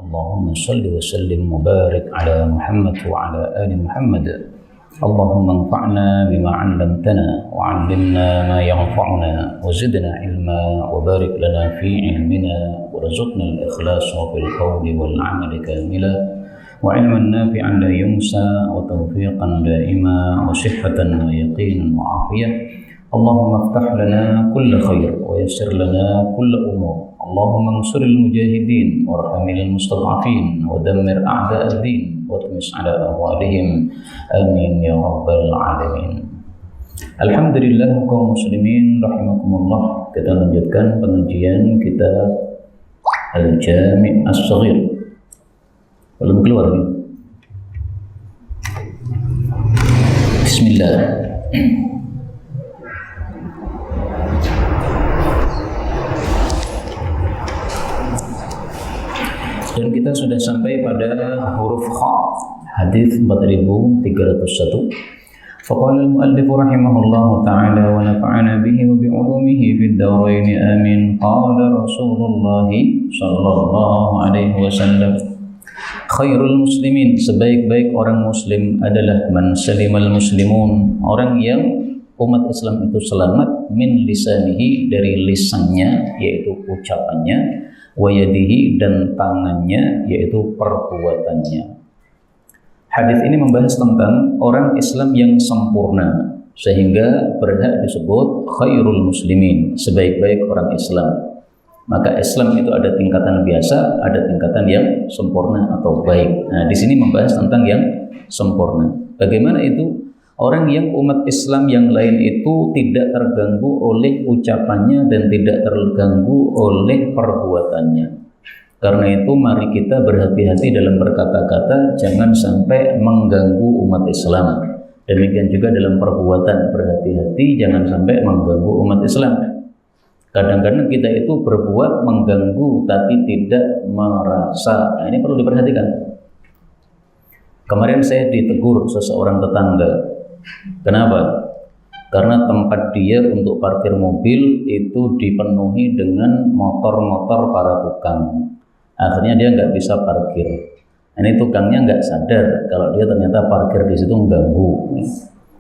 اللهم صل وسلم وبارك على محمد وعلى آل محمد. اللهم انفعنا بما علمتنا وعلمنا ما ينفعنا وزدنا علما وبارك لنا في علمنا وارزقنا الإخلاص في القول والعمل كاملا وعلما نافعا لا ينسى وتوفيقا دائما وصحة ويقينا وعافية. اللهم افتح لنا كل خير ويسر لنا كل أمور. اللهم انصر المجاهدين وارحم المستضعفين ودمر أعداء الدين واطمس على أموالهم. آمين يا رب العالمين. Alhamdulillah kaum muslimin rahimakumullah. Kita lanjutkan pengajian kitab Al-Jami' As-Saghir. Belum keluar nih. Bismillah. Dan kita sudah sampai pada huruf kha, hadis 4301. Faqala al-muallif rahimahullahu ta'ala wa nafa'ana bihi wa bi'ulumihi fid darain amin. Qala Rasulullah sallallahu alaihi wasallam, khairul muslimin, sebaik-baik orang muslim adalah man salimal muslimun, orang yang umat Islam itu selamat min lisanihi, dari lisannya yaitu ucapannya, wa yadihi, dan tangannya yaitu perbuatannya. Hadis ini membahas tentang orang Islam yang sempurna sehingga berhak disebut khairul muslimin, sebaik-baik orang Islam. Maka Islam itu ada tingkatan biasa, ada tingkatan yang sempurna atau baik. Nah, di sini membahas tentang yang sempurna. Bagaimana itu? Orang yang umat Islam yang lain itu tidak terganggu oleh ucapannya dan tidak terganggu oleh perbuatannya. Karena itu mari kita berhati-hati dalam berkata-kata, jangan sampai mengganggu umat Islam. Demikian juga dalam perbuatan, berhati-hati jangan sampai mengganggu umat Islam. Kadang-kadang kita itu berbuat mengganggu tapi tidak merasa. Nah, ini perlu diperhatikan. Kemarin saya ditegur seseorang tetangga. Kenapa? Karena tempat dia untuk parkir mobil itu dipenuhi dengan motor-motor para tukang. Akhirnya dia nggak bisa parkir. Ini tukangnya nggak sadar kalau dia ternyata parkir di situ mengganggu.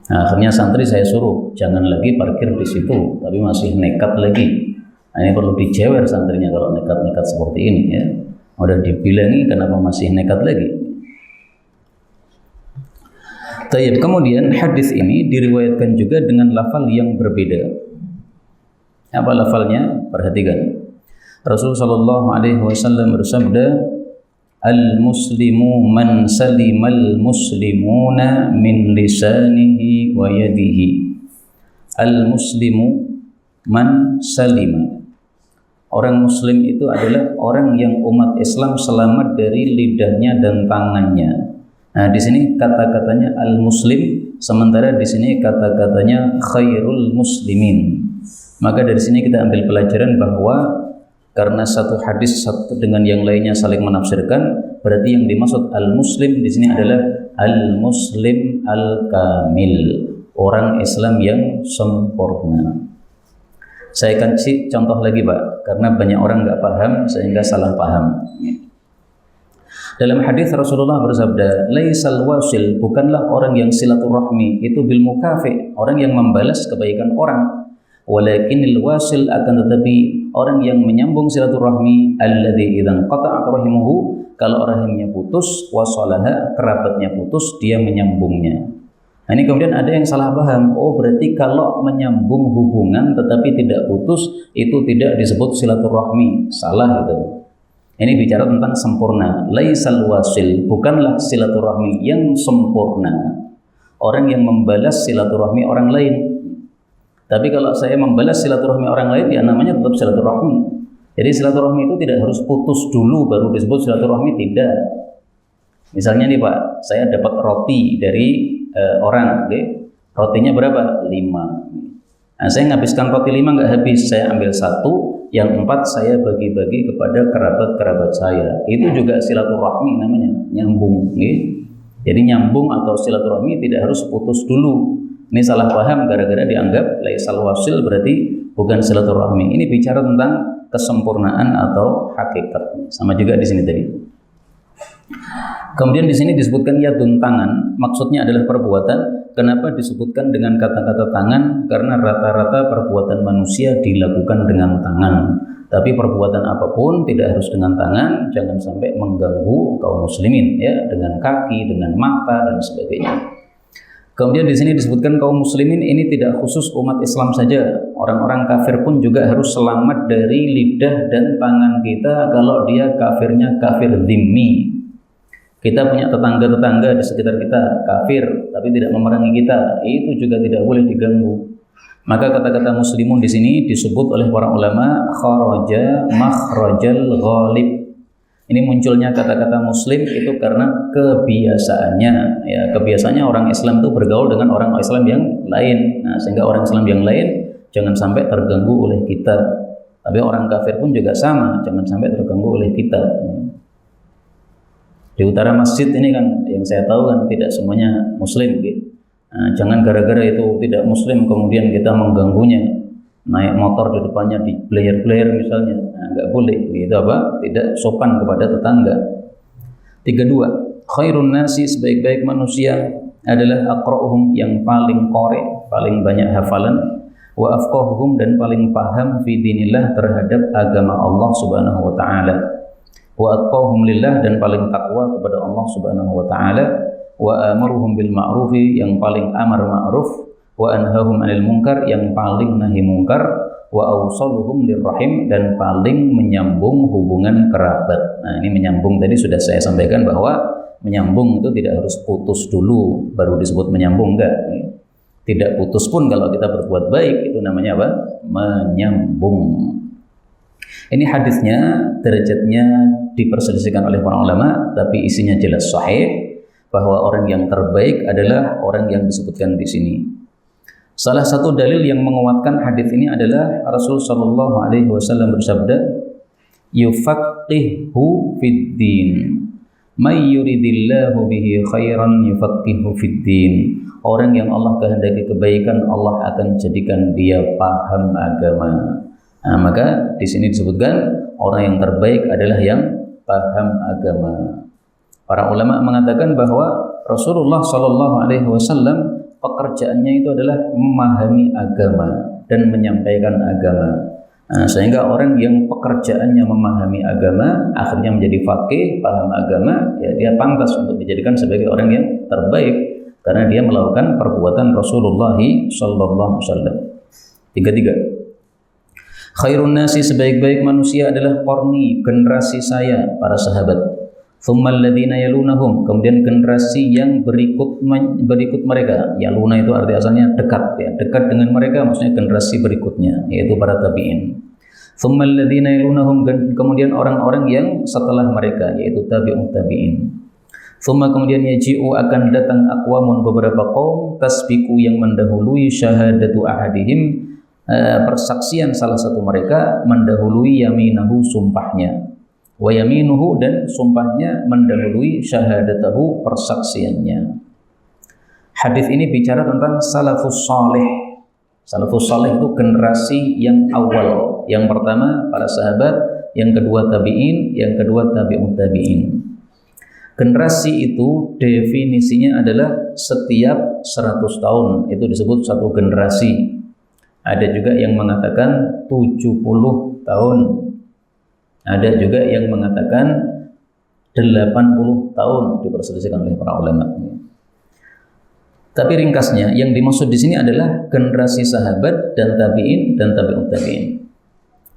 Nah, akhirnya santri saya suruh jangan lagi parkir di situ, tapi masih nekat lagi. Nah, ini perlu dijewer santrinya kalau nekat-nekat seperti ini ya. Udah dibilangi kenapa masih nekat lagi? Tayyib. Kemudian hadis ini diriwayatkan juga dengan lafal yang berbeda. Apa lafalnya? Perhatikan. Rasulullah sallallahu alaihi wasallam bersabda, "Al-muslimu man salimal muslimuna min lisanihi wa yadihi." Al-muslimu man salima. Orang muslim itu adalah orang yang umat Islam selamat dari lidahnya dan tangannya. Nah, di sini kata-katanya al-muslim, sementara di sini kata-katanya khairul muslimin. Maka dari sini kita ambil pelajaran bahwa karena satu hadis satu dengan yang lainnya saling menafsirkan, berarti yang dimaksud al-muslim di sini adalah al-muslim al-kamil, orang Islam yang sempurna. Saya kasih contoh lagi, Pak, karena banyak orang nggak paham sehingga salah paham. Dalam hadis Rasulullah bersabda, laisal wasil, bukanlah orang yang silaturahmi itu bil mukafi, orang yang membalas kebaikan orang. Walakinil wasil, akan tetapi orang yang menyambung silaturahmi, alladzi idzan qata'a rahimuhu, kalau rahimnya putus, wasalaha, kerabatnya putus, dia menyambungnya. Nah, ini kemudian ada yang salah paham. Oh, berarti kalau menyambung hubungan tetapi tidak putus itu tidak disebut silaturahmi. Salah itu. Ini bicara tentang sempurna. Laisal wasil, bukanlah silaturahmi yang sempurna orang yang membalas silaturahmi orang lain. Tapi kalau saya membalas silaturahmi orang lain, ya namanya tetap silaturahmi. Jadi silaturahmi itu tidak harus putus dulu baru disebut silaturahmi, tidak. Misalnya nih Pak, saya dapat roti dari orang, okay? Rotinya berapa? 5. Nah, saya menghabiskan roti 5 nggak habis, saya ambil 1. Yang 4 saya bagi-bagi kepada kerabat-kerabat saya. Itu juga silaturahmi namanya, nyambung. Okay? Jadi nyambung atau silaturahmi tidak harus putus dulu. Ini salah paham gara-gara dianggap laisal wasil berarti bukan silaturahmi. Ini bicara tentang kesempurnaan atau hakikat. Sama juga di sini tadi. Kemudian di sini disebutkan yadun tangan, maksudnya adalah perbuatan. Kenapa disebutkan dengan kata-kata tangan? Karena rata-rata perbuatan manusia dilakukan dengan tangan. Tapi perbuatan apapun tidak harus dengan tangan, jangan sampai mengganggu kaum muslimin ya, dengan kaki, dengan mata dan sebagainya. Kemudian di sini disebutkan kaum muslimin ini tidak khusus umat Islam saja. Orang-orang kafir pun juga harus selamat dari lidah dan tangan kita kalau dia kafirnya kafir dhimmi. Kita punya tetangga-tetangga di sekitar kita kafir tapi tidak memerangi kita, itu juga tidak boleh diganggu. Maka kata-kata muslimun di sini disebut oleh para ulama kharaja makhrajal ghalib. Ini munculnya kata-kata muslim itu karena kebiasaannya. Ya, kebiasaannya orang Islam itu bergaul dengan orang Islam yang lain. Nah, sehingga orang Islam yang lain jangan sampai terganggu oleh kita. Tapi orang kafir pun juga sama, jangan sampai terganggu oleh kita. Di utara masjid ini kan yang saya tahu kan tidak semuanya muslim gitu. Nah, jangan gara-gara itu tidak muslim kemudian kita mengganggunya, naik motor di depannya di blare-blare misalnya, nah, nggak boleh, itu apa? Tidak sopan kepada tetangga. 32. Khairun nasi, sebaik-baik manusia adalah aqra'uhum, yang paling qari, paling banyak hafalan, wa afqahuhum, dan paling paham fi dinillah, terhadap agama Allah Subhanahu wa taala, wa atqahum lillah, dan paling takwa kepada Allah Subhanahu wa taala, wa amaruhum bil ma'rufi, yang paling amar ma'ruf, wa anhahum 'anil munkar, yang paling nahi munkar, wa awsaluhum lirrahim, dan paling menyambung hubungan kerabat. Nah, ini menyambung tadi sudah saya sampaikan bahwa menyambung itu tidak harus putus dulu baru disebut menyambung, enggak. Tidak putus pun kalau kita berbuat baik itu namanya apa? Menyambung. Ini hadisnya derajatnya diperselisihkan oleh para ulama, tapi isinya jelas sahih bahwa orang yang terbaik adalah orang yang disebutkan di sini. Salah satu dalil yang menguatkan hadis ini adalah Rasul sallallahu alaihi wasallam bersabda, "Yufaqihu fid din. May yuridillahu bihi khairan yufaqihu fid din." Orang yang Allah kehendaki kebaikan, Allah akan jadikan dia paham agama. Nah, maka di sini disebutkan orang yang terbaik adalah yang paham agama. Para ulama mengatakan bahwa Rasulullah Shallallahu Alaihi Wasallam pekerjaannya itu adalah memahami agama dan menyampaikan agama. Nah, sehingga orang yang pekerjaannya memahami agama akhirnya menjadi faqih, paham agama, ya dia pantas untuk dijadikan sebagai orang yang terbaik karena dia melakukan perbuatan Rasulullah Shallallahu Alaihi Wasallam. 33. Khairun nasi, sebaik-baik manusia adalah qarni, generasi saya, para sahabat. Tsummal ladzina yalunahum, kemudian generasi yang berikut mereka. Yaluna itu arti asalnya dekat, ya, dekat dengan mereka maksudnya generasi berikutnya, yaitu para tabi'in. Tsummal ladzina yalunahum, kemudian orang-orang yang setelah mereka, yaitu tabi'un tabi'in. Tsumma, kemudian yaji'u, akan datang aqwamun, beberapa kaum, tasbiqu, yang mendahului syahadatu ahadihim, persaksian salah satu mereka mendahului yaminahu, sumpahnya. Wa yaminuhu, dan sumpahnya mendahului syahadatahu, persaksiannya. Hadis ini bicara tentang salafus saleh. Salafus saleh itu generasi yang awal. Yang pertama para sahabat, yang kedua tabi'in, yang kedua tabi'ut tabi'in. Generasi itu definisinya adalah setiap 100 tahun itu disebut satu generasi. Ada juga yang mengatakan 70 tahun. Ada juga yang mengatakan 80 tahun, diperselisihkan oleh para ulama. Tapi ringkasnya yang dimaksud di sini adalah generasi sahabat dan tabi'in dan tabi'ut tabi'in.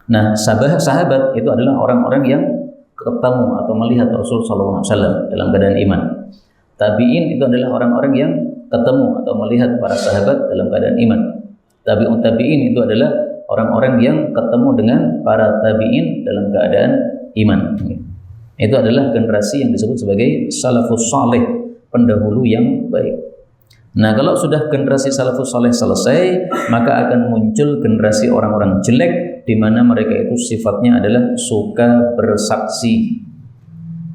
Nah, sahabat itu adalah orang-orang yang ketemu atau melihat Rasul sallallahu alaihi wasallam dalam keadaan iman. Tabi'in itu adalah orang-orang yang ketemu atau melihat para sahabat dalam keadaan iman. Tabi'ut tabi'in itu adalah orang-orang yang ketemu dengan para tabi'in dalam keadaan iman. Itu adalah generasi yang disebut sebagai salafus saleh, pendahulu yang baik. Nah, kalau sudah generasi salafus saleh selesai, maka akan muncul generasi orang-orang jelek di mana mereka itu sifatnya adalah suka bersaksi.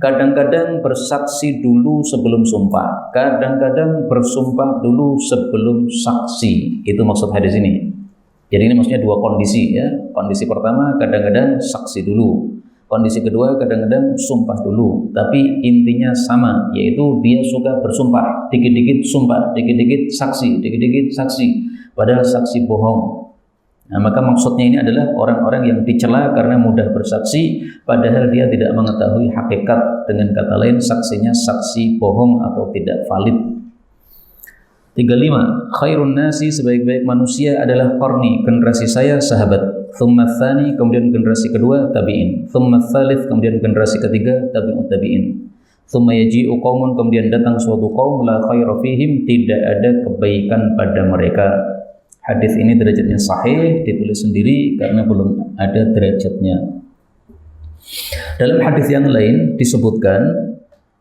Kadang-kadang bersaksi dulu sebelum sumpah, kadang-kadang bersumpah dulu sebelum saksi. Itu maksud hadis ini. Jadi ini maksudnya dua kondisi, ya. Kondisi pertama kadang-kadang saksi dulu. Kondisi kedua kadang-kadang sumpah dulu, tapi intinya sama, yaitu dia suka bersumpah, dikit-dikit sumpah, dikit-dikit saksi, padahal saksi bohong. Nah, maka maksudnya ini adalah orang-orang yang dicela karena mudah bersaksi, padahal dia tidak mengetahui hakikat. Dengan kata lain, saksinya saksi bohong atau tidak valid. 35. Khairun nasi, sebaik-baik manusia adalah qarni, generasi saya, sahabat. Thumma tsani, kemudian generasi kedua, tabi'in. Thumma tsalits, kemudian generasi ketiga, tabi'ut tabi'in. Thumma yaji'u qaumun, kemudian datang suatu kaum, la khaira fihim, tidak ada kebaikan pada mereka. Hadis ini derajatnya sahih, ditulis sendiri karena belum ada derajatnya. Dalam hadis yang lain disebutkan,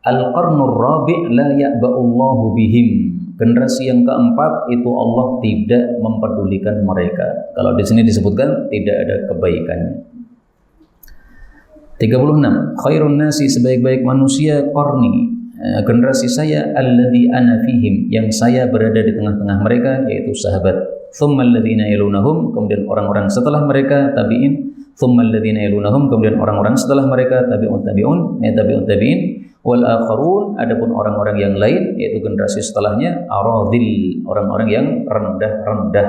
al-qarnur rabi' la ya'ba'ullahu bihim. Generasi yang keempat itu Allah tidak mempedulikan mereka. Kalau di sini disebutkan tidak ada kebaikannya. 36. Khairun nasi, sebaik-baik manusia, qarni, generasi saya, alladzi ana fihim, yang saya berada di tengah-tengah mereka, yaitu sahabat. Tsumma alladzina yalunahum, kemudian orang-orang setelah mereka, tabi'in. Tsumma alladzina yalunahum, kemudian orang-orang setelah mereka, tabi'ut tabi'in. Wal akharun, adapun orang-orang yang lain, yaitu generasi setelahnya, aradhil, orang-orang yang rendah-rendah.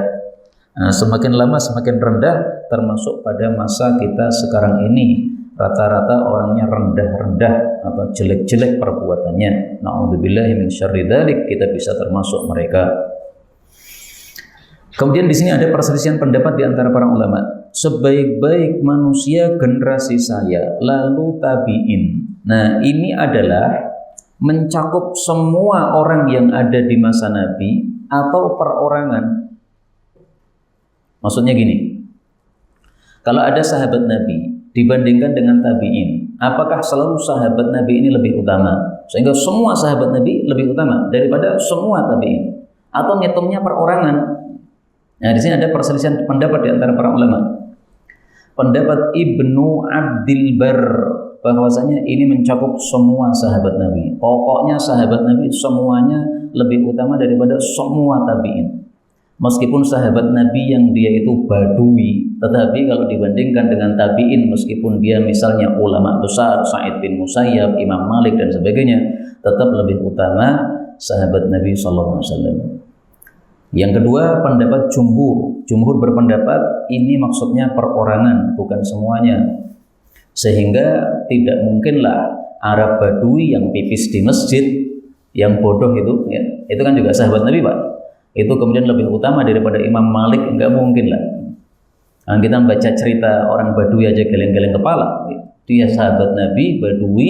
Nah, semakin lama semakin rendah, termasuk pada masa kita sekarang ini, rata-rata orangnya rendah-rendah atau jelek-jelek perbuatannya. Na'udzubillahi min syarri dzalik, kita bisa termasuk mereka. Kemudian di sini ada perselisihan pendapat di antara para ulama. Sebaik-baik manusia generasi saya, lalu tabi'in. Nah, ini adalah mencakup semua orang yang ada di masa Nabi atau perorangan. Maksudnya gini, kalau ada sahabat Nabi dibandingkan dengan tabi'in, apakah selalu sahabat Nabi ini lebih utama? Sehingga semua sahabat Nabi lebih utama daripada semua tabi'in? Atau ngitungnya perorangan? Nah, di sini ada perselisihan pendapat di antara para ulama. Pendapat Ibnu Abdil Bar, bahwasanya ini mencakup semua sahabat Nabi. Pokoknya sahabat Nabi semuanya lebih utama daripada semua tabi'in. Meskipun sahabat Nabi yang dia itu badui, tetapi kalau dibandingkan dengan tabi'in, meskipun dia misalnya ulama besar, Sa'id bin Musayyab, Imam Malik dan sebagainya, tetap lebih utama sahabat Nabi SAW. Yang kedua, pendapat jumhur. Jumhur berpendapat ini maksudnya perorangan, bukan semuanya. Sehingga tidak mungkinlah Arab Badui yang pipis di masjid, yang bodoh itu, ya, itu kan juga sahabat Nabi, Pak. Itu kemudian lebih utama daripada Imam Malik, enggak mungkin lah. Nah, kita baca cerita orang Badui aja geleng-geleng kepala. Dia sahabat Nabi, Badui,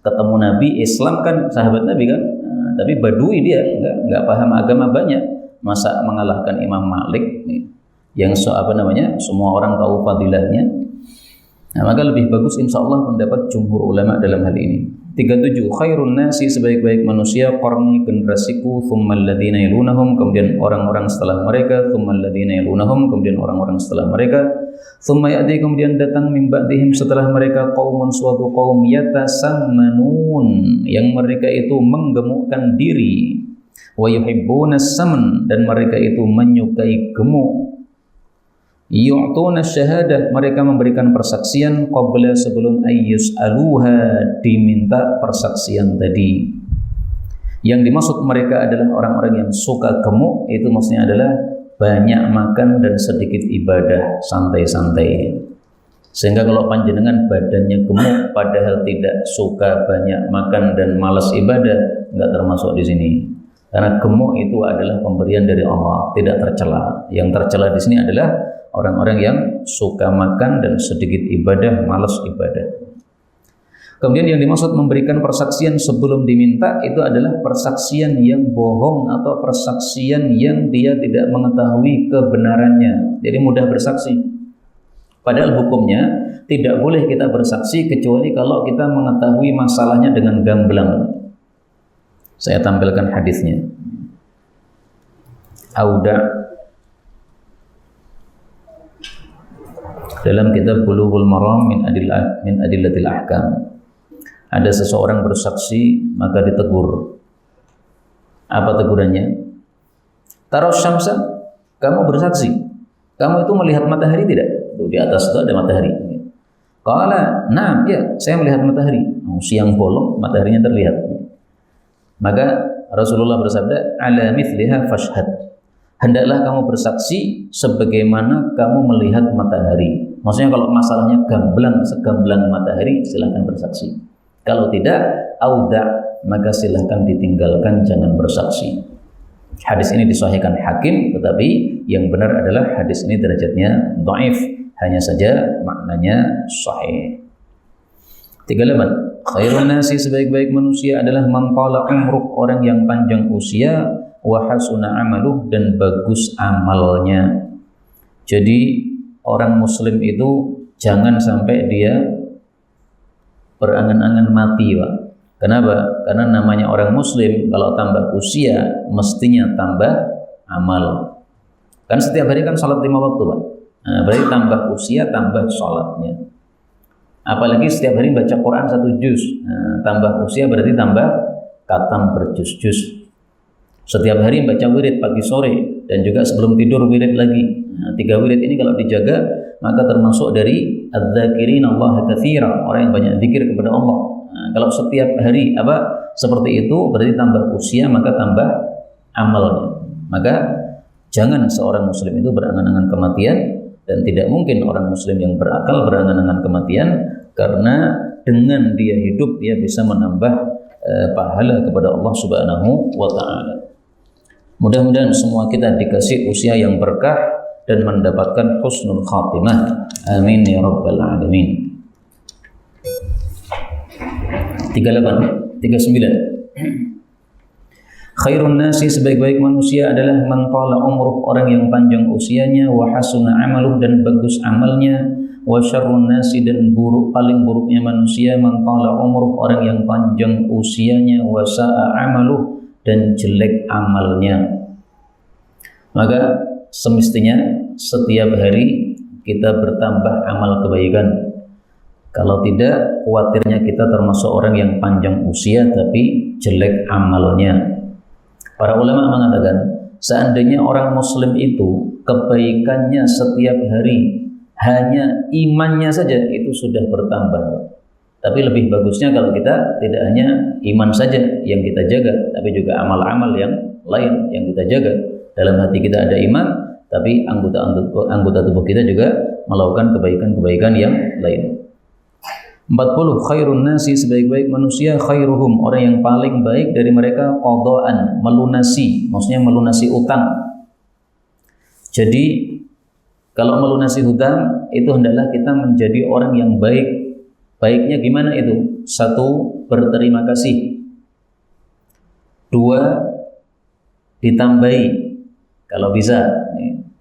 ketemu Nabi, Islam kan sahabat Nabi kan. Nah, tapi Badui dia enggak paham agama banyak. Masa mengalahkan Imam Malik yang semua orang tahu fadilahnya. Nah, maka lebih bagus insya Allah pendapat jumhur ulama dalam hal ini. 37. Khairun nasi, sebaik-baik manusia, qarni, generasiku, tsummal ladzina yalunahum, kemudian orang-orang setelah mereka, tsummal ladzina yalunahum, kemudian orang-orang setelah mereka, tsumma ya'ti, kemudian datang min ba'dihim setelah mereka, qaumun, suatu kaum, yatasammanun, yang mereka itu menggemukkan diri, wa yuhibbuna saman, dan mereka itu menyukai gemuk, yu'tuna syahadah, mereka memberikan persaksian qabla, sebelum ayyus'aluha, diminta persaksian tadi. Yang dimaksud mereka adalah orang-orang yang suka gemuk, itu maksudnya adalah banyak makan dan sedikit ibadah, santai-santai. Sehingga kalau panjenengan badannya gemuk padahal tidak suka banyak makan dan malas ibadah, enggak termasuk di sini. Karena gemuk itu adalah pemberian dari Allah, tidak tercela. Yang tercela di sini adalah orang-orang yang suka makan dan sedikit ibadah, malas ibadah. Kemudian yang dimaksud memberikan persaksian sebelum diminta itu adalah persaksian yang bohong atau persaksian yang dia tidak mengetahui kebenarannya. Jadi mudah bersaksi. Padahal hukumnya tidak boleh kita bersaksi kecuali kalau kita mengetahui masalahnya dengan gamblang. Saya tampilkan hadisnya. Auda dalam kitab Bulughul Maram min adillatil ahkam. Ada seseorang bersaksi maka ditegur. Apa tegurannya? Taras syamsa, kamu bersaksi. Kamu itu melihat matahari tidak? Tuh, di atas itu ada matahari. Qala, "Na'am, ya, saya melihat matahari." Siang bolong, mataharinya terlihat. Maka Rasulullah bersabda, "Ala mithliha fashhad." Hendaklah kamu bersaksi sebagaimana kamu melihat matahari. Maksudnya kalau masalahnya gamblang, segamblang matahari, silahkan bersaksi. Kalau tidak, auda, maka silahkan ditinggalkan, jangan bersaksi. Hadis ini disahihkan Hakim, tetapi yang benar adalah hadis ini derajatnya dhaif, hanya saja maknanya sahih. 38. Khairun nasi, sebaik-baik manusia adalah man tala umruh, orang yang panjang usia, wa hasuna amaluh, dan bagus amalnya. Jadi orang muslim itu jangan sampai dia berangan-angan mati, Pak. Kenapa? Karena namanya orang muslim kalau tambah usia mestinya tambah amal. Kan setiap hari kan salat 5 waktu, Pak. Nah, berarti tambah usia tambah salatnya. Apalagi setiap hari baca Quran 1 juz. Nah, tambah usia berarti tambah khatam berjuz-juz. Setiap hari baca wirid pagi sore dan juga sebelum tidur wirid lagi. Nah, 3 wirid ini kalau dijaga maka termasuk dari adz-dzakirin Allah katsira, orang yang banyak zikir kepada Allah. Nah, kalau setiap hari seperti itu berarti tambah usia maka tambah amalnya. Maka jangan seorang muslim itu berangan-angan kematian, dan tidak mungkin orang muslim yang berakal berangan-angan kematian, karena dengan dia hidup dia bisa menambah pahala kepada Allah Subhanahu wa taala. Mudah-mudahan semua kita dikasih usia yang berkah dan mendapatkan husnul khatimah. Amin ya rabbal alamin. 39. Khairun nasi, sebaik-baik manusia adalah man tala umruh, orang yang panjang usianya, wa hasuna amaluh, dan bagus amalnya, wa syarrun nasi, dan paling buruknya manusia, man tala umruh, orang yang panjang usianya, wa sa'a amaluh, dan jelek amalnya. Maka semestinya setiap hari kita bertambah amal kebaikan. Kalau tidak, khawatirnya kita termasuk orang yang panjang usia tapi jelek amalnya. Para ulama mengatakan, seandainya orang muslim itu kebaikannya setiap hari hanya imannya saja, itu sudah bertambah. Tapi lebih bagusnya kalau kita tidak hanya iman saja yang kita jaga, tapi juga amal-amal yang lain yang kita jaga. Dalam hati kita ada iman, tapi anggota tubuh kita juga melakukan kebaikan-kebaikan yang lain. 40. Khairun nasi, sebaik-baik manusia, khairuhum, orang yang paling baik dari mereka, qadaan, melunasi, maksudnya melunasi utang. Jadi kalau melunasi hutang itu hendaklah kita menjadi orang yang baik. Baiknya gimana itu? 1, berterima kasih. 2, ditambahi kalau bisa.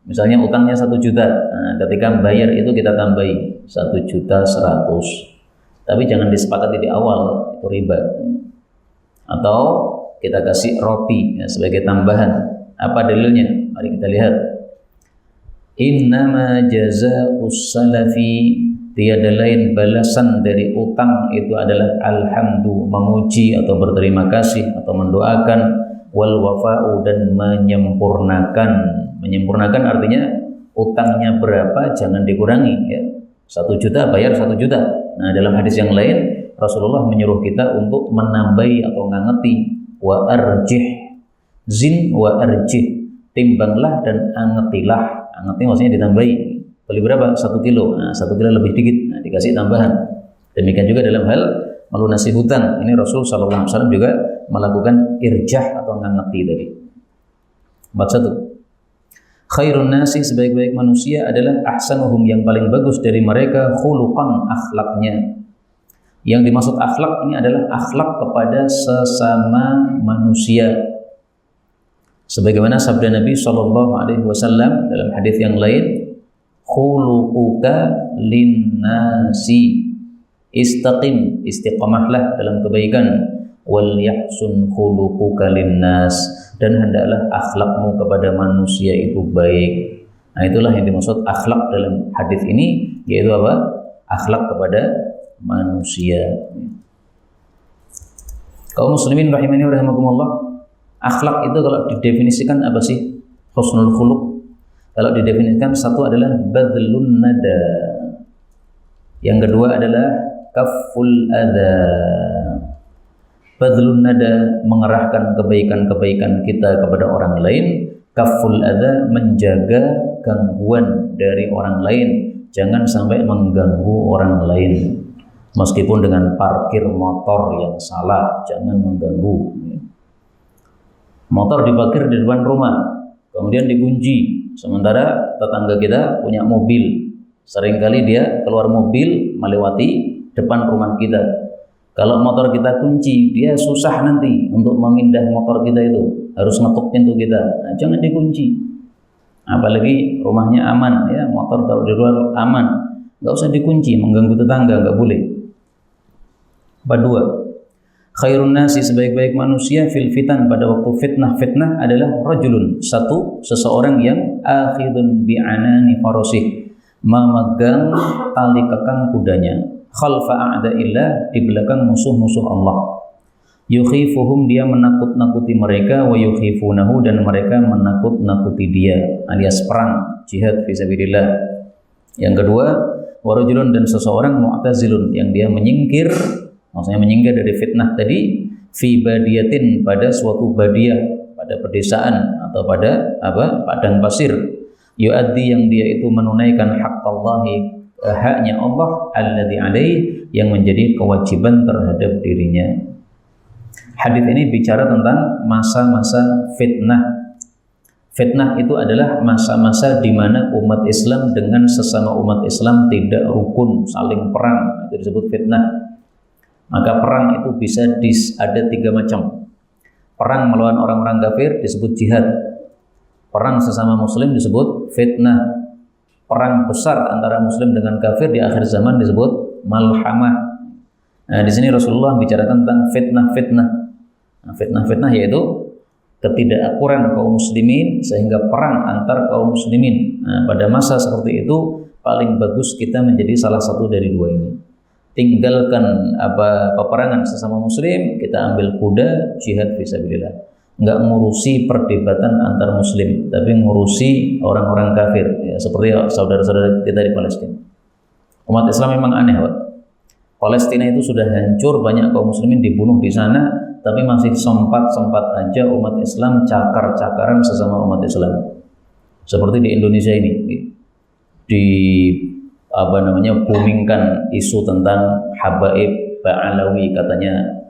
Misalnya utangnya 1 juta, nah, ketika bayar itu kita tambahi 1.100.000. Tapi jangan disepakati di awal, itu riba. Atau kita kasih roti ya, sebagai tambahan. Apa dalilnya? Mari kita lihat. Innama jazaa'us salafi, tiada lain balasan dari utang itu adalah alhamdu, memuji atau berterima kasih atau mendoakan, wal wafa'u, dan menyempurnakan. Menyempurnakan artinya utangnya berapa jangan dikurangi ya. 1 juta bayar 1 juta. Nah, dalam hadis yang lain Rasulullah menyuruh kita untuk menambahi atau ngangeti, wa arjih, zin wa arjih, timbanglah dan angetilah. Angeti maksudnya ditambahi. Beli berapa? 1 kilo. Nah, 1 kilo lebih dikit. Nah, dikasih tambahan. Demikian juga dalam hal melunasi hutang. Ini Rasul sallallahu alaihi wasallam juga melakukan irjah atau ngangeti tadi. 41. Khairun nasi, sebaik-baik manusia adalah ahsanuhum, yang paling bagus dari mereka, khuluqan, akhlaknya. Yang dimaksud akhlak ini adalah akhlak kepada sesama manusia. Sebagaimana sabda Nabi SAW dalam hadis yang lain, khuluquka linnasi, istaqim, istiqamahlah dalam kebaikan, wal yahsun khuluquka linnas, dan hendaklah akhlakmu kepada manusia itu baik. Nah, itulah yang dimaksud akhlak dalam hadis ini, yaitu apa? Akhlak kepada manusia. Kaum muslimin rahimani wa rahimakumullah, akhlak itu kalau didefinisikan apa sih? Husnul khuluq. Kalau didefinisikan, 1 adalah badlun nada. Yang kedua adalah kafful adza. Badlun nada, mengerahkan kebaikan-kebaikan kita kepada orang lain. Kafful adza, menjaga gangguan dari orang lain. Jangan sampai mengganggu orang lain. Meskipun dengan parkir motor yang salah, jangan mengganggu. Motor diparkir di depan rumah, kemudian dikunci. Sementara tetangga kita punya mobil, seringkali dia keluar mobil melewati depan rumah kita. Kalau motor kita kunci, dia susah nanti untuk memindah motor kita itu, harus ngetuk pintu kita. Nah, jangan dikunci. Apalagi rumahnya aman, ya, motor taruh di luar aman, nggak usah dikunci, mengganggu tetangga nggak boleh. Kedua, khairun nasi, sebaik-baik manusia fil fitan, pada waktu fitnah adalah rajulun, seseorang yang akhidun bi'anani farasih, memegang tali kekang kudanya, khalfa a'da'illah, di belakang musuh-musuh Allah. Yukhifuhum, dia menakut-nakuti mereka, wa yukhifunahu, dan mereka menakut-nakuti dia, alias perang, jihad fisabilillah. Yang kedua, warajulun, dan seseorang mu'tazilun, yang dia menyingkir, maksudnya menyingkir dari fitnah tadi, fi badiyatin, pada suatu badiyah, pada pedesaan atau pada padang pasir, yuaddi, yang dia itu menunaikan haqqallahi, haknya Allah, alladzi alaihi, yang menjadi kewajiban terhadap dirinya. Hadis ini bicara tentang masa-masa fitnah. Fitnah itu adalah masa-masa di mana umat Islam dengan sesama umat Islam tidak rukun, saling perang, itu disebut fitnah. Maka perang itu bisa ada 3 macam. Perang melawan orang-orang kafir disebut jihad. Perang sesama muslim disebut fitnah. Perang besar antara muslim dengan kafir di akhir zaman disebut malhamah. Nah, di sini Rasulullah bicara tentang fitnah-fitnah. Nah, fitnah-fitnah yaitu ketidakakuran kaum muslimin sehingga perang antar kaum muslimin. Nah, pada masa seperti itu paling bagus kita menjadi salah satu dari 2 ini. Tinggalkan peperangan sesama muslim, kita ambil kuda jihad fisabilillah. Enggak ngurusi perdebatan antar muslim, tapi ngurusi orang-orang kafir, ya, seperti saudara-saudara kita di Palestina. Umat Islam memang aneh, Pak. Palestina itu sudah hancur, banyak kaum muslimin dibunuh di sana, tapi masih sempat aja umat Islam cakar-cakaran sesama umat Islam. Seperti di Indonesia ini, boomingkan isu tentang habaib Ba'alawi, katanya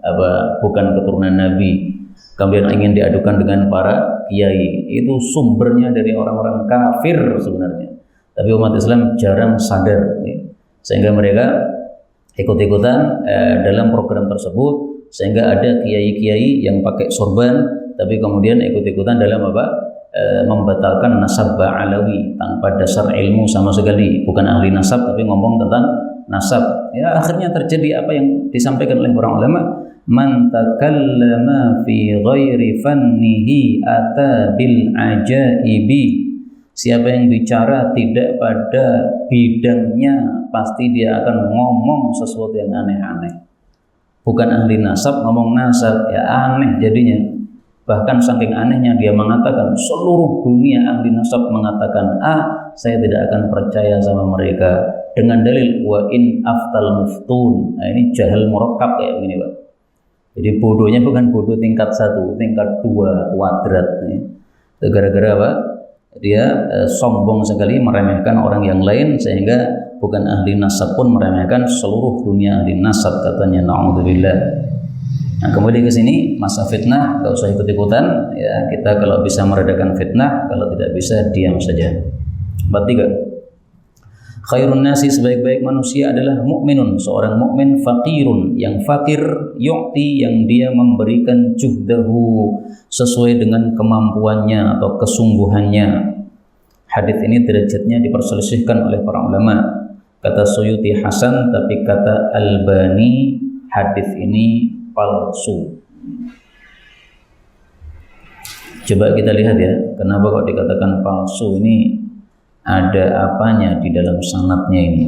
bukan keturunan Nabi. Kemudian ingin diadukan dengan para kiai. Itu sumbernya dari orang-orang kafir sebenarnya. Tapi umat Islam jarang sadar, ya. Sehingga mereka ikut-ikutan dalam program tersebut, sehingga ada kiai-kiai yang pakai sorban tapi kemudian ikut-ikutan dalam membatalkan nasab Ba'alawi tanpa dasar ilmu sama sekali, bukan ahli nasab tapi ngomong tentang nasab. Ya, akhirnya terjadi apa yang disampaikan oleh para ulama, man takallama fi ghairi fannihi ata bil ajaibi. Siapa yang bicara tidak pada bidangnya, pasti dia akan ngomong sesuatu yang aneh-aneh. Bukan ahli nasab ngomong nasab, ya aneh jadinya. Bahkan saking anehnya dia mengatakan, seluruh dunia ahli nasab mengatakan A, saya tidak akan percaya sama mereka, dengan dalil wa in aftal muftun. Nah, ini jahil murakkab kayak begini, Pak. Jadi bodohnya bukan bodoh tingkat 1, tingkat 2 kuadrat. Itu gara-gara apa? Dia sombong sekali, meremehkan orang yang lain, sehingga bukan ahli nasab pun meremehkan seluruh dunia ahli nasab, katanya. Na'udzubillah. Nah, kemudian ke sini masa fitnah, enggak usah ikut-ikutan, ya. Kita kalau bisa meredakan fitnah, kalau tidak bisa diam saja. 3. Khairun nasi, sebaik-baik manusia adalah mukminun, seorang mukmin, fakirun, yang fakir, yu'ti, yang dia memberikan juhdahu, sesuai dengan kemampuannya atau kesungguhannya. Hadis ini derajatnya diperselisihkan oleh para ulama. Kata Suyuti hasan, tapi kata Albani hadis ini palsu. Coba kita lihat ya, kenapa kok dikatakan palsu ini? Ada apanya di dalam sanadnya ini?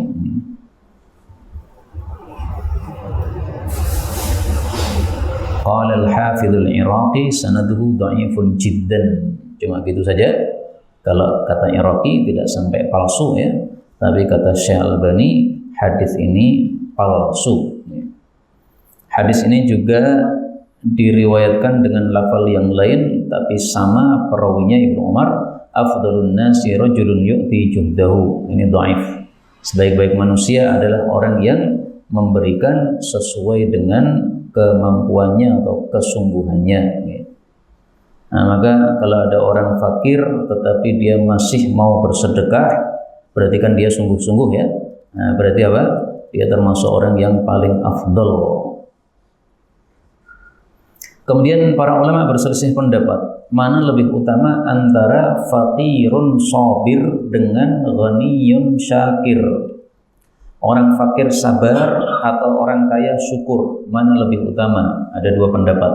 Qala al-Hafidz al-Iraqi sanaduhu dha'ifun jiddan. Cuma gitu saja. Kalau kata Iraqi tidak sampai palsu, ya. Tapi kata Syekh Albani, hadis ini palsu. Hadis ini juga diriwayatkan dengan lafal yang lain tapi sama perawinya Ibnu Umar, afdalun nasi rajulun yu'ti juhdahu. Ini dhaif. Sebaik-baik manusia adalah orang yang memberikan sesuai dengan kemampuannya atau kesungguhannya. Nah, maka kalau ada orang fakir tetapi dia masih mau bersedekah, berarti kan dia sungguh-sungguh ya. Nah, berarti apa? Dia termasuk orang yang paling afdal. Kemudian para ulama berselisih pendapat, mana lebih utama antara fakirun sabir dengan ghaniyun syakir. Orang fakir sabar atau orang kaya syukur, mana lebih utama? Ada dua pendapat.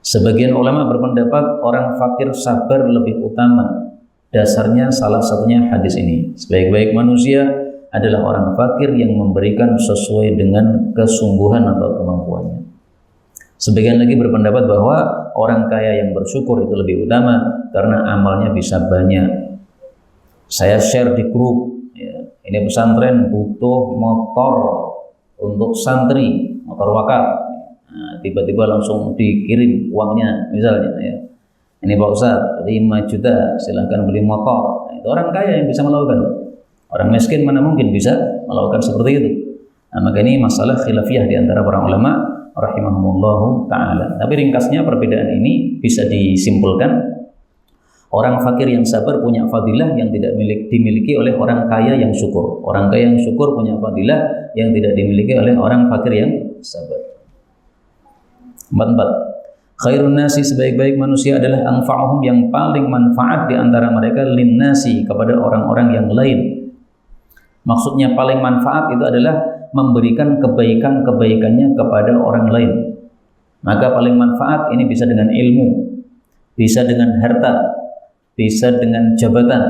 Sebagian ulama berpendapat orang fakir sabar lebih utama. Dasarnya salah satunya hadis ini. Sebaik-baik manusia adalah orang fakir yang memberikan sesuai dengan kesungguhan atau kemampuannya. Sebagian lagi berpendapat bahwa orang kaya yang bersyukur itu lebih utama karena amalnya bisa banyak. Saya share di grup, ya, ini pesantren butuh motor untuk santri, motor wakaf. Nah, tiba-tiba langsung dikirim uangnya misalnya. Ya. Ini Pak Ustadz, 5 juta, silahkan beli motor. Nah, itu orang kaya yang bisa melakukan. Orang miskin mana mungkin bisa melakukan seperti itu. Nah, maka ini masalah khilafiyah di antara para ulama rahimahumullahu ta'ala. Tapi ringkasnya perbedaan ini bisa disimpulkan, orang fakir yang sabar punya fadilah yang tidak dimiliki oleh orang kaya yang syukur. Orang kaya yang syukur punya fadilah yang tidak dimiliki oleh orang fakir yang sabar. 4. Khairun nasi, sebaik-baik manusia adalah anfa'uhum, yang paling manfaat di antara mereka, linnasi, kepada orang-orang yang lain. Maksudnya paling manfaat itu adalah memberikan kebaikan-kebaikannya kepada orang lain. Maka paling manfaat ini bisa dengan ilmu, bisa dengan harta, bisa dengan jabatan,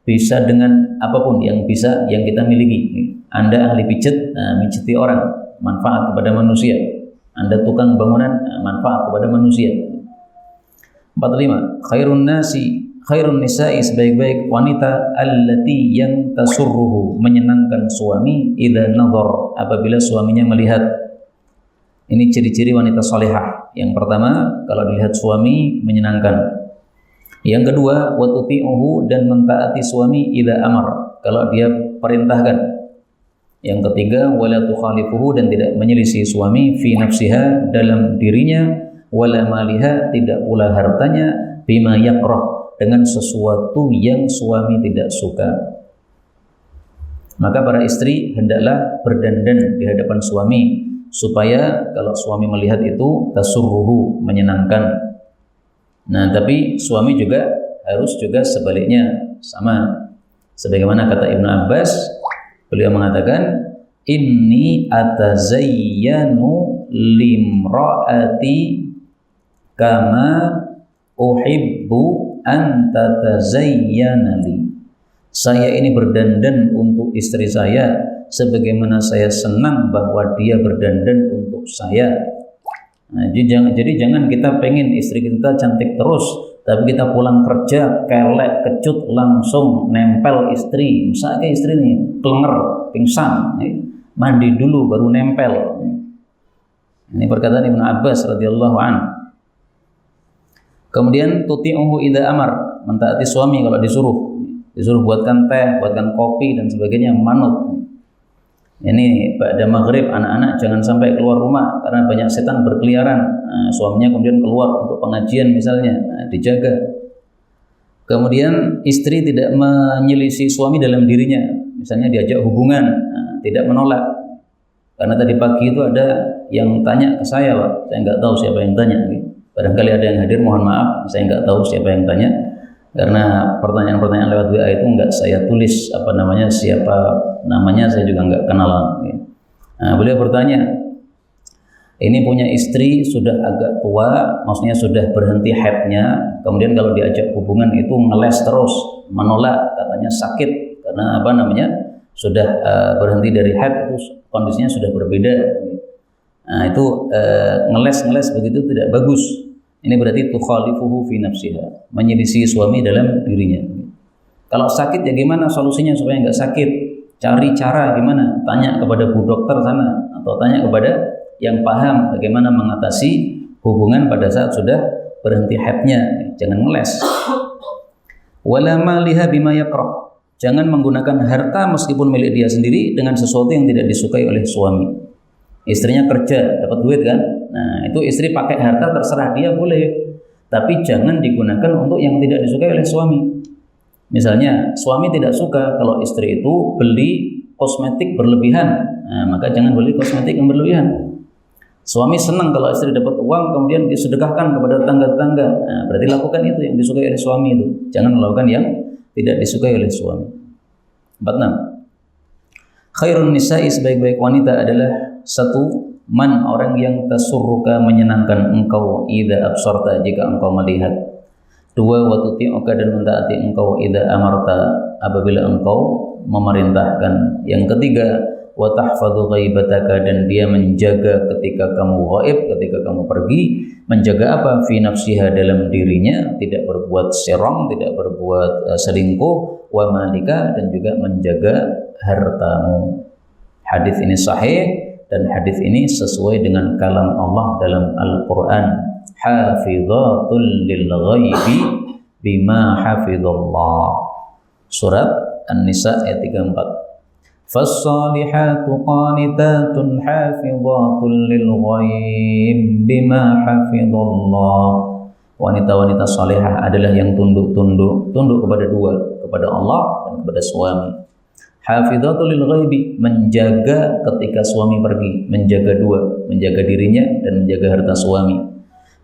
bisa dengan apapun yang kita miliki. Anda ahli pijat, mijiti orang, manfaat kepada manusia. Anda tukang bangunan, manfaat kepada manusia. 45. Khairun nisa'i, sebaik-baik wanita, allati yang tasurruhu, menyenangkan suami, idza nazar, apabila suaminya melihat. Ini ciri-ciri wanita salihah. Yang pertama, kalau dilihat suami menyenangkan. Yang kedua, wa tuti'uhu, dan mentaati suami idza amar, kalau dia perintahkan. Yang ketiga, wala tukhalifuhu, dan tidak menyelisih suami fi nafsiha, dalam dirinya, wala maliha, tidak pula hartanya, bima yakrah, dengan sesuatu yang suami tidak suka. Maka para istri hendaklah berdandan di hadapan suami supaya kalau suami melihat itu tasurruhu, menyenangkan. Nah, tapi suami juga harus juga sebaliknya sama. Sebagaimana kata Ibnu Abbas, beliau mengatakan, inni atazayyanu limraati kama uhibbu anta tazayyana li. Saya ini berdandan untuk istri saya sebagaimana saya senang bahwa dia berdandan untuk saya. Nah, jadi jangan kita pengen istri kita cantik terus, tapi kita pulang kerja kelek kecut langsung nempel istri. Misalnya istri nih kelenger, pingsan, mandi dulu baru nempel. Ini perkataan Ibnu Abbas radhiyallahu anhu. Kemudian tuti'uhu idza amar, mentaati suami kalau disuruh buatkan teh, buatkan kopi dan sebagainya, manut. Ini pada maghrib anak-anak jangan sampai keluar rumah karena banyak setan berkeliaran. Nah, suaminya kemudian keluar untuk pengajian misalnya, dijaga. Kemudian istri tidak menyelisih suami dalam dirinya, misalnya diajak hubungan, tidak menolak. Karena tadi pagi itu ada yang tanya ke saya, Pak, saya nggak tahu siapa yang tanya. Barangkali ada yang hadir, mohon maaf, saya nggak tahu siapa yang tanya, karena pertanyaan-pertanyaan lewat WA itu nggak saya tulis siapa namanya, saya juga nggak kenalan. Nah, beliau bertanya, ini punya istri sudah agak tua, maksudnya sudah berhenti haidnya, kemudian kalau diajak hubungan itu ngeles terus, menolak, katanya sakit, karena sudah berhenti dari haid, itu kondisinya sudah berbeda. Nah, itu ngeles begitu tidak bagus. Ini berarti tukhalifuhu fi nafsiha, menyelisih suami dalam dirinya. Kalau sakit ya gimana solusinya supaya nggak sakit? cari cara gimana, tanya kepada bu dokter sana atau tanya kepada yang paham bagaimana mengatasi hubungan pada saat sudah berhenti haidnya. Jangan ngeles. Wala maliha bima yakrah. Jangan menggunakan harta meskipun milik dia sendiri dengan sesuatu yang tidak disukai oleh suami. Istrinya kerja, dapat duit kan? Nah, itu istri pakai harta terserah dia boleh. Tapi jangan digunakan untuk yang tidak disukai oleh suami. Misalnya, suami tidak suka kalau istri itu beli kosmetik berlebihan. Nah, maka jangan beli kosmetik yang berlebihan. Suami senang kalau istri dapat uang kemudian disedekahkan kepada tetangga-tetangga. Nah, berarti lakukan itu yang disukai oleh suami itu. Jangan melakukan yang tidak disukai oleh suami. 46. Khairun nisa'i, sebaik-baik wanita adalah satu, man, orang yang tasurruka, menyenangkan engkau, idza absarta, jika engkau melihat. Dua, wa tuti'uka, dan mentaati engkau, idza amarta, apabila engkau memerintahkan. Yang ketiga, wa tahfadhu ghaibataka, dan dia menjaga ketika kamu ghaib, ketika kamu pergi. Menjaga apa? Fi nafsiha, dalam dirinya, tidak berbuat serong, tidak berbuat selingkuh, wa malika, dan juga menjaga hartamu. Hadis ini sahih, dan hadis ini sesuai dengan kalam Allah dalam Al-Quran. Hafidhatul lil ghaibi bima hafidhallah. Surat An-Nisa ayat 34. Fassalihatu qanitatun hafidhatun lil ghaib bima hafidhallah. Wanita-wanita salihah adalah yang tunduk kepada dua, kepada Allah dan kepada suami. Hafidhatul lil ghaibi, menjaga ketika suami pergi, menjaga dua, menjaga dirinya dan menjaga harta suami.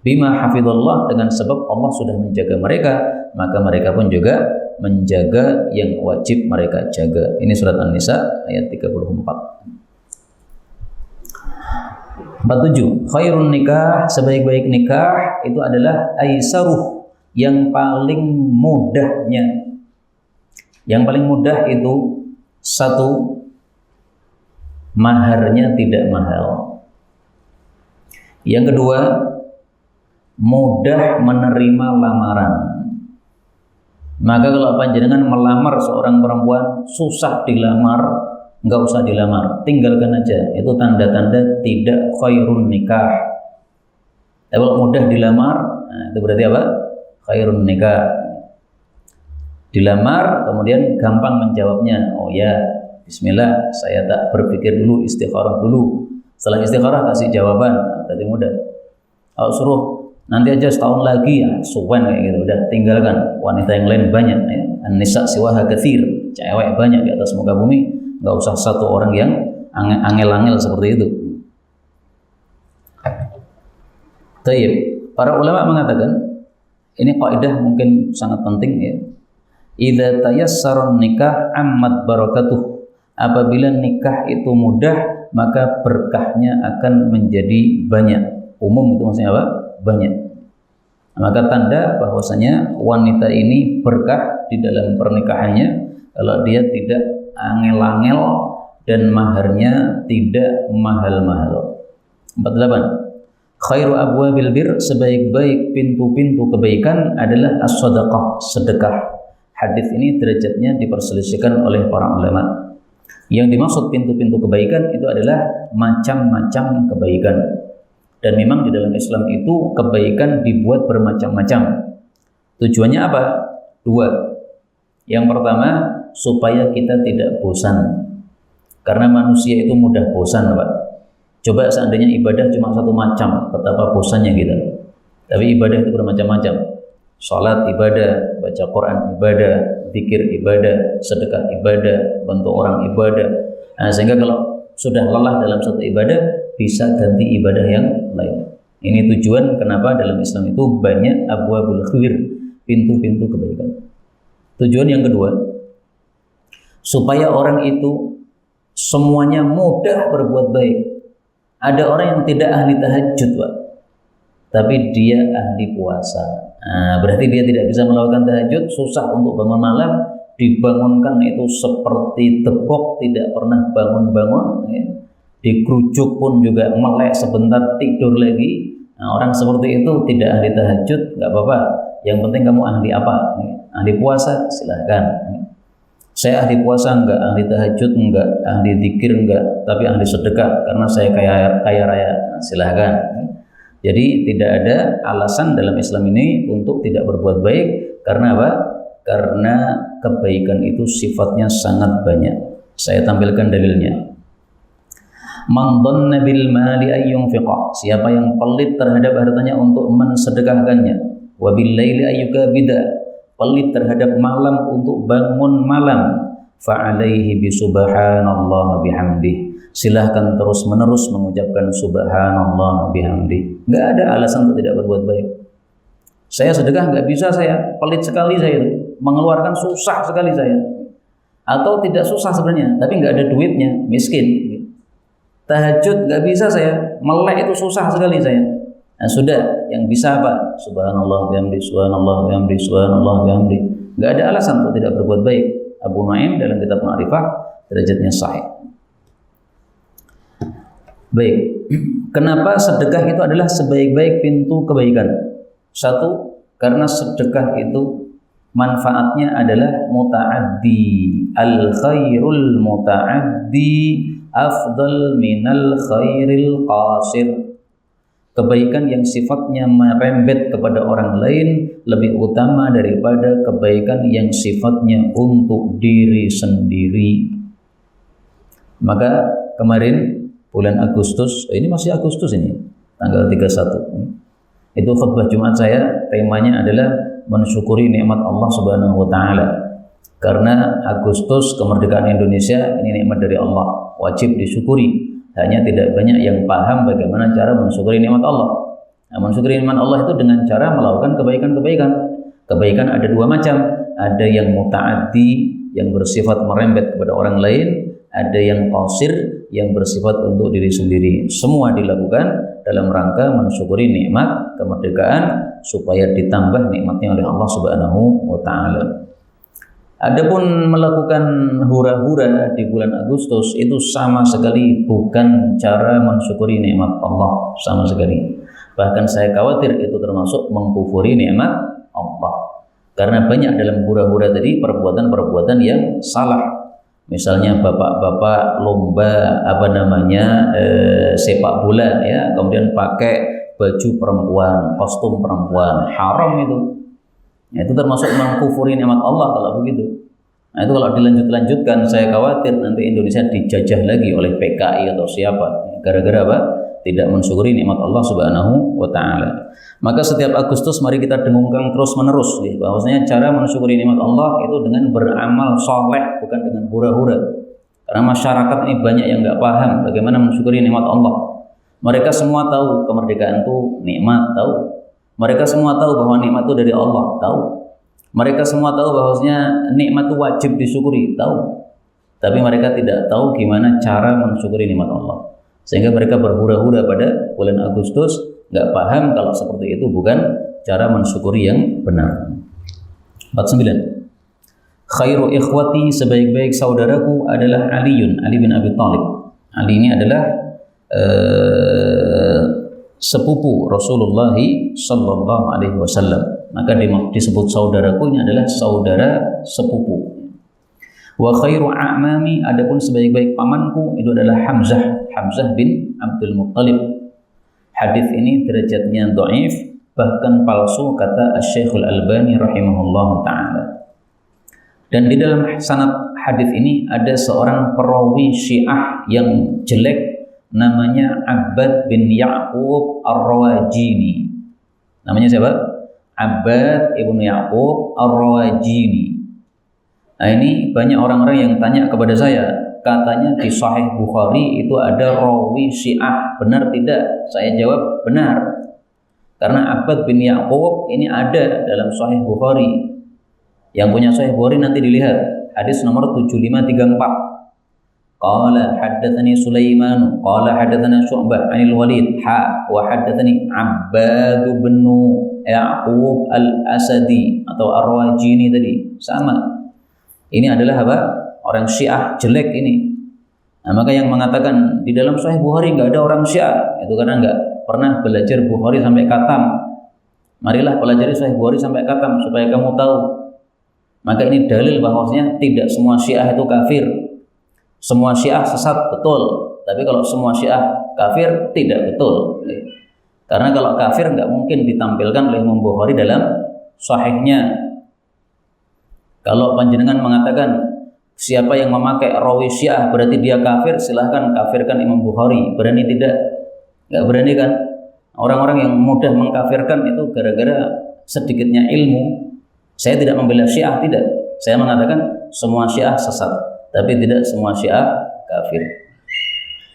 Bima hafidhallah, dengan sebab Allah sudah menjaga mereka, maka mereka pun juga menjaga yang wajib mereka jaga. Ini surat An-Nisa ayat 34. 47. Khairun nikah, sebaik-baik nikah itu adalah aisaruh, yang paling mudahnya. Yang paling mudah itu satu, maharnya tidak mahal. Yang kedua, mudah menerima lamaran. Maka kalau panjenengan melamar seorang perempuan susah dilamar, enggak usah dilamar, tinggalkan aja. Itu tanda-tanda tidak khairun nikah. Tapi kalau mudah dilamar, nah itu berarti apa? Khairun nikah. Dilamar kemudian gampang menjawabnya. Oh ya, bismillah, saya tak berpikir dulu, istikharah dulu. Setelah istikharah kasih jawaban, nah, berarti mudah. Kalau suruh nanti aja setahun lagi, ya suwen kayak gitu, udah tinggalkan. Wanita yang lain banyak ya. An-nisa siwaha katsir, cewek banyak di atas muka bumi, enggak usah satu orang yang angel-angel seperti itu. Tayyib, para ulama mengatakan ini kaidah mungkin sangat penting ya. Idza tayassara nikah ammat barakatuh. Apabila nikah itu mudah, maka berkahnya akan menjadi banyak. Umum itu maksudnya apa? Banyak. Maka tanda bahwasanya wanita ini berkah di dalam pernikahannya kalau dia tidak angel-angel dan maharnya tidak mahal-mahal. 48. Khairu abwabil bir, sebaik-baik pintu-pintu kebaikan adalah as-shadaqah, sedekah. Hadis ini derajatnya diperselisihkan oleh para ulama. Yang dimaksud pintu-pintu kebaikan itu adalah macam-macam kebaikan. Dan memang di dalam Islam itu kebaikan dibuat bermacam-macam. Tujuannya apa? Dua. Yang pertama, supaya kita tidak bosan. Karena manusia itu mudah bosan, Pak. Coba seandainya ibadah cuma satu macam, betapa bosannya kita. Tapi ibadah itu bermacam-macam. Salat ibadah, baca Quran ibadah, zikir ibadah, sedekah ibadah, bantu orang ibadah. Nah, sehingga kalau sudah lelah dalam satu ibadah, bisa ganti ibadah yang lain. Ini tujuan kenapa dalam Islam itu banyak abwabul khair, pintu-pintu kebaikan. Tujuan yang kedua, supaya orang itu semuanya mudah berbuat baik. Ada orang yang tidak ahli tahajud, Pak, tapi dia ahli puasa. Nah, berarti dia tidak bisa melakukan tahajud, susah untuk bangun malam, dibangunkan itu seperti tebok, tidak pernah bangun-bangun ya. Dikerujuk pun juga melek sebentar, tidur lagi. Nah, orang seperti itu tidak ahli tahajud, nggak apa-apa. Yang penting kamu ahli apa? Ahli puasa, silahkan. Saya ahli puasa enggak, ahli tahajud enggak, ahli zikir enggak, tapi ahli sedekah karena saya kaya raya. Nah, silahkan. Jadi tidak ada alasan dalam Islam ini untuk tidak berbuat baik. Karena apa? Karena kebaikan itu sifatnya sangat banyak. Saya tampilkan dalilnya. Man dhanna bil mali ay yunfiqa. Siapa yang pelit terhadap hartanya untuk mensedekahkannya. Wa bil laili ay yukabida. Pelit terhadap malam untuk bangun malam. Fa alaihi bi subhanallah bihamdih. Silahkan terus menerus mengucapkan subhanallah bihamdih. Enggak ada alasan untuk tidak berbuat baik. Saya sedekah enggak bisa, saya pelit sekali, saya mengeluarkan susah sekali saya. Atau tidak susah sebenarnya, tapi enggak ada duitnya, miskin. Tahajud enggak bisa saya, melek itu susah sekali saya. Nah, sudah, yang bisa apa? Subhanallah bihamdih, subhanallah bihamdih, subhanallah bihamdih. Enggak ada alasan untuk tidak berbuat baik. Abu Nuaim dalam kitab Ma'rifah derajatnya sahih. Baik, kenapa sedekah itu adalah sebaik-baik pintu kebaikan? Satu, karena sedekah itu manfaatnya adalah muta'addi. Al-khairul muta'addi afdal minal khairil qasir. Kebaikan yang sifatnya merembet kepada orang lain lebih utama daripada kebaikan yang sifatnya untuk diri sendiri. Maka kemarin bulan Agustus, ini masih Agustus ini, tanggal 31. Itu khutbah Jumat saya, temanya adalah mensyukuri nikmat Allah Subhanahu wa taala. Karena Agustus kemerdekaan Indonesia ini nikmat dari Allah, wajib disyukuri. Hanya tidak banyak yang paham bagaimana cara mensyukuri nikmat Allah. Nah, mensyukuri nikmat Allah itu dengan cara melakukan kebaikan-kebaikan. Kebaikan ada dua macam, ada yang muta'addi, yang bersifat merembet kepada orang lain, ada yang qasir, yang bersifat untuk diri sendiri. Semua dilakukan dalam rangka mensyukuri nikmat kemerdekaan supaya ditambah nikmatnya oleh Allah Subhanahu wa taala. Adapun melakukan hura-hura di bulan Agustus itu sama sekali bukan cara mensyukuri nikmat Allah, sama sekali. Bahkan saya khawatir itu termasuk mengkufuri nikmat Allah. Karena banyak dalam hura-hura tadi perbuatan-perbuatan yang salah. Misalnya bapak-bapak lomba sepak bola ya, kemudian pakai baju perempuan, kostum perempuan, haram itu. Nah, itu termasuk mengkufuri nikmat Allah kalau begitu. Nah, itu kalau dilanjutkan saya khawatir nanti Indonesia dijajah lagi oleh PKI atau siapa. Gara-gara apa? Tidak mensyukuri nikmat Allah Subhanahu wa taala. Maka setiap Agustus mari kita dengungkan terus-menerus bahwasanya cara mensyukuri nikmat Allah itu dengan beramal saleh, bukan dengan hura-hura. Karena masyarakat ini banyak yang enggak paham bagaimana mensyukuri nikmat Allah. Mereka semua tahu kemerdekaan itu nikmat, tahu. Mereka semua tahu bahwa nikmat itu dari Allah, tahu. Mereka semua tahu bahwasanya nikmat itu wajib disyukuri, tahu. Tapi mereka tidak tahu gimana cara mensyukuri nikmat Allah. Sehingga mereka berhura-hura pada bulan Agustus, nggak paham kalau seperti itu bukan cara mensyukuri yang benar. 49. Khairu ikhwati, sebaik-baik saudaraku adalah Ali bin Abi Thalib. Ali ini adalah sepupu Rasulullah sallallahu alaihi wasallam. Maka disebut saudaraku, ini adalah saudara sepupu. Wa khairu a'mami, adapun sebaik-baik pamanku itu adalah Hamzah bin Abdul Muttalib. Hadis ini derajatnya dhaif, bahkan palsu kata Asy-Syaikh Al-Albani rahimahullahu taala. Dan di dalam sanad hadis ini ada seorang perawi Syiah yang jelek, namanya Abbad bin Ya'qub Ar-Rawajini. Namanya siapa? Abbad ibnu Ya'qub Ar-Rawajini. Nah, ini banyak orang-orang yang tanya kepada saya, katanya di Sahih Bukhari itu ada rawi Syiah, benar tidak? Saya jawab benar. Karena Abbad bin Ya'qub ini ada dalam Sahih Bukhari. Yang punya Sahih Bukhari nanti dilihat hadis nomor 7534. Qala haddatsani Sulaiman qala haddatsana Syu'bah 'anil Walid wa haddatsani Abbad bin Ya'qub Al-Asadi atau Ar-Rawajini tadi. Sama. Ini adalah apa? Orang Syiah jelek ini. Nah, maka yang mengatakan di dalam Sahih Bukhari enggak ada orang Syiah, itu karena enggak pernah belajar Bukhari sampai khatam. Marilah pelajari Sahih Bukhari sampai khatam supaya kamu tahu Maka ini dalil bahwasanya tidak semua Syiah itu kafir. Semua Syiah sesat betul, tapi kalau semua Syiah kafir tidak betul. Karena kalau kafir nggak mungkin ditampilkan oleh Imam Bukhari dalam sahihnya. Kalau panjenengan mengatakan siapa yang memakai rawi Syiah berarti dia kafir, silahkan kafirkan Imam Bukhari. Berani tidak? Nggak berani kan? Orang-orang yang mudah mengkafirkan itu gara-gara sedikitnya ilmu. Saya tidak membela Syiah, tidak. Saya mengatakan semua Syiah sesat, tapi tidak semua Syiah kafir.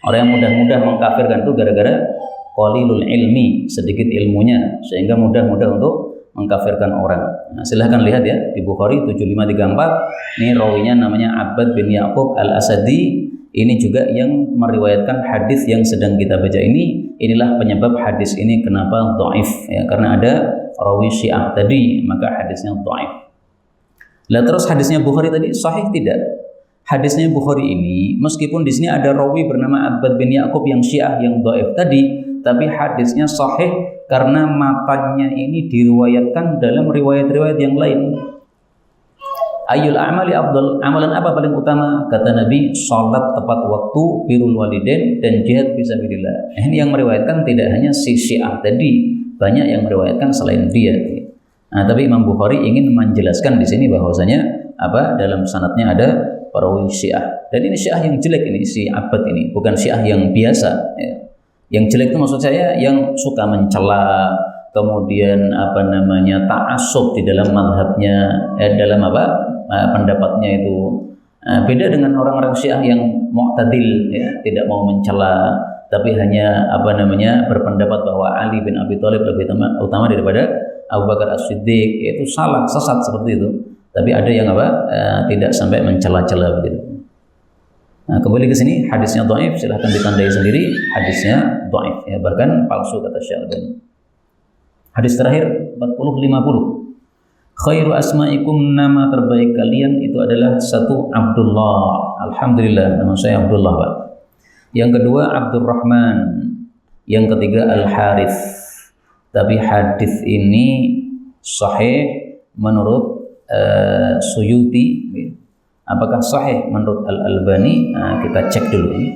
Orang yang mudah-mudah mengkafirkan itu gara-gara qalilul ilmi, sedikit ilmunya, sehingga mudah-mudah untuk mengkafirkan orang. Nah, silahkan lihat ya di Bukhari 7534. Ini rawinya namanya Abbad bin Ya'qub al-Asadi. Ini juga yang meriwayatkan hadis yang sedang kita baca ini. Inilah penyebab hadis ini kenapa dhaif ya, karena ada rawi Syiah tadi, maka hadisnya dhaif. Lah terus hadisnya Bukhari tadi sahih tidak? Hadisnya Bukhari ini meskipun di sini ada rawi bernama Abbad bin Ya'qub yang Syiah yang dhaif tadi, tapi hadisnya sahih karena matanya ini diriwayatkan dalam riwayat-riwayat yang lain. Ayyul a'mali afdal, amalan apa paling utama? Kata Nabi, salat tepat waktu, birrul walidain, dan jihad fisabilillah. Ini yang meriwayatkan tidak hanya si Syiah tadi, banyak yang meriwayatkan selain dia. Nah, tapi Imam Bukhari ingin menjelaskan di sini bahwasanya dalam sanadnya ada perawi Syiah. Dan ini Syiah yang jelek ini, si Abbad ini, bukan Syiah yang biasa ya. Yang jelek itu maksud saya yang suka mencela, kemudian ta'assub di dalam madhabnya, dalam pendapatnya itu. Beda dengan orang-orang Syiah yang mu'tadil ya, tidak mau mencela, tapi hanya berpendapat bahwa Ali bin Abi Thalib lebih utama daripada Abu Bakar As-Siddiq. Itu salah, sesat seperti itu. Tapi ada yang tidak sampai mencela-cela begitu. Nah, kembali ke sini, hadisnya dhaif, silahkan ditandai sendiri, hadisnya dhaif ya, bahkan palsu kata Syalbani. Hadis terakhir 40-50. Khairu asma'ikum, nama terbaik kalian itu adalah satu Abdullah. Alhamdulillah, nama saya Abdullah, Pak. Yang kedua Abdurrahman. Yang ketiga Al-Harith. Tapi hadis ini sahih menurut Suyuti. Apakah sahih menurut Al-Albani? Nah, kita cek dulu ini.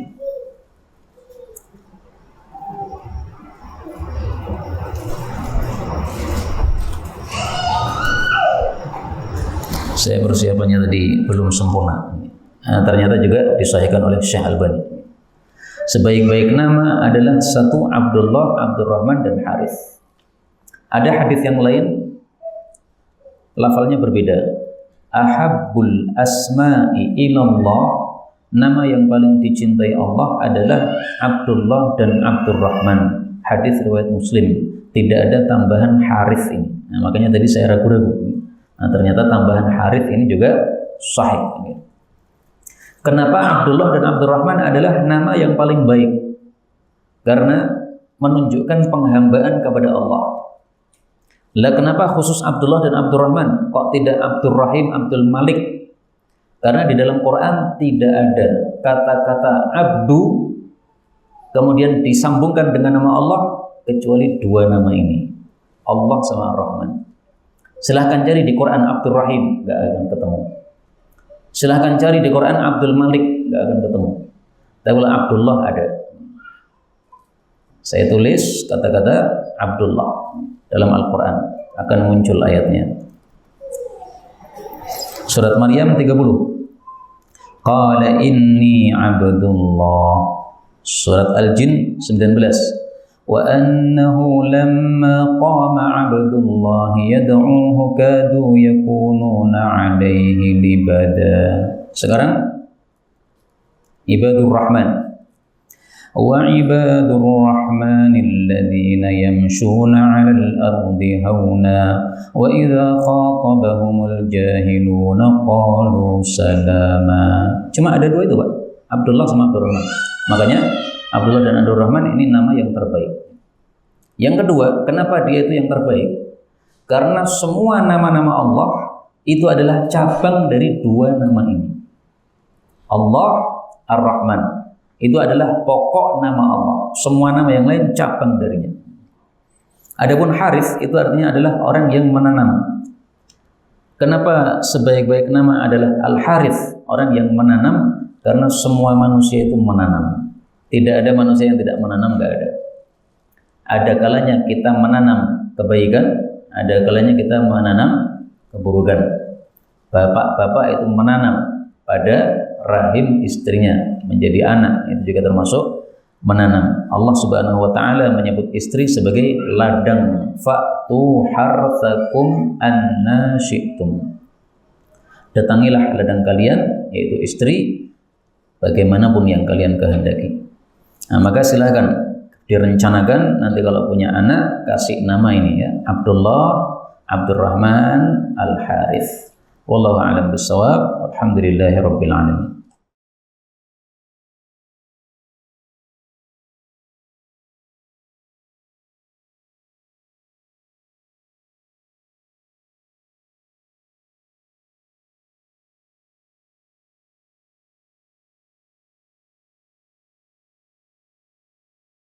Saya persiapannya tadi belum sempurna. Nah, ternyata juga disahihkan oleh Syekh Albani. Sebaik-baik nama adalah satu Abdullah, Abdurrahman, dan Harith. Ada hadis yang lain, lafalnya berbeda. Ahabbul asma'i ilallah, nama yang paling dicintai Allah adalah Abdullah dan Abdurrahman. Hadis riwayat Muslim. Tidak ada tambahan Harith ini. Nah, makanya tadi saya ragu-ragu. Nah, ternyata tambahan Harith ini juga sahih. Kenapa Abdullah dan Abdurrahman adalah nama yang paling baik? Karena menunjukkan penghambaan kepada Allah. Lah kenapa khusus Abdullah dan Abdurrahman? Kok tidak Abdurrahim, Abdul Malik? Karena di dalam Quran tidak ada kata-kata abdu kemudian disambungkan dengan nama Allah kecuali dua nama ini, Allah sama Ar-Rahman. Silahkan cari di Quran Abdurrahim, nggak akan ketemu. Silahkan cari di Quran Abdul Malik, nggak akan ketemu. Tapi kalau Abdullah ada. Saya tulis kata-kata Abdullah dalam Al-Quran, akan muncul ayatnya. Surat Maryam 30. Qala inni abdullah. Surat Al-Jin 19. Wa annahu lamma qama abdullah yad'uhu kadu yakununa alaihi libada. Sekarang Ibadur Rahman. وَعِبَادُ الرَّحْمَنِ الَّذِينَ يَمْشُونَ عَلَى الْأَرْضِ هَوْنًا وَإِذَا خَاطَبَهُمُ الْجَاهِلُونَ قَالُوا سَلَامًا. Cuma ada dua itu, Pak. Abdullah sama Abdurrahman. Makanya Abdullah dan Abdurrahman ini nama yang terbaik. Yang kedua, kenapa dia itu yang terbaik? Karena semua nama-nama Allah itu adalah cabang dari dua nama ini. Allah, Ar-Rahman. Itu adalah pokok nama Allah. Semua nama yang lain cabang darinya. Adapun Harith itu artinya adalah orang yang menanam. Kenapa sebaik-baik nama adalah Al-Harith, orang yang menanam, karena semua manusia itu menanam. Tidak ada manusia yang tidak menanam, enggak ada. Ada kalanya kita menanam kebaikan, ada kalanya kita menanam keburukan. Bapak-bapak itu menanam pada rahim istrinya menjadi anak, itu juga termasuk menanam. Allah Subhanahu wa taala menyebut istri sebagai ladang, fa'tu harthakum anna syi'tum. Datangilah ladang kalian, yaitu istri, bagaimanapun yang kalian kehendaki. Nah, maka silahkan direncanakan nanti kalau punya anak, kasih nama ini ya, Abdullah, Abdurrahman, Al-Harith. Wallahu a'lam bishawab. Alhamdulillahirabbil alamin.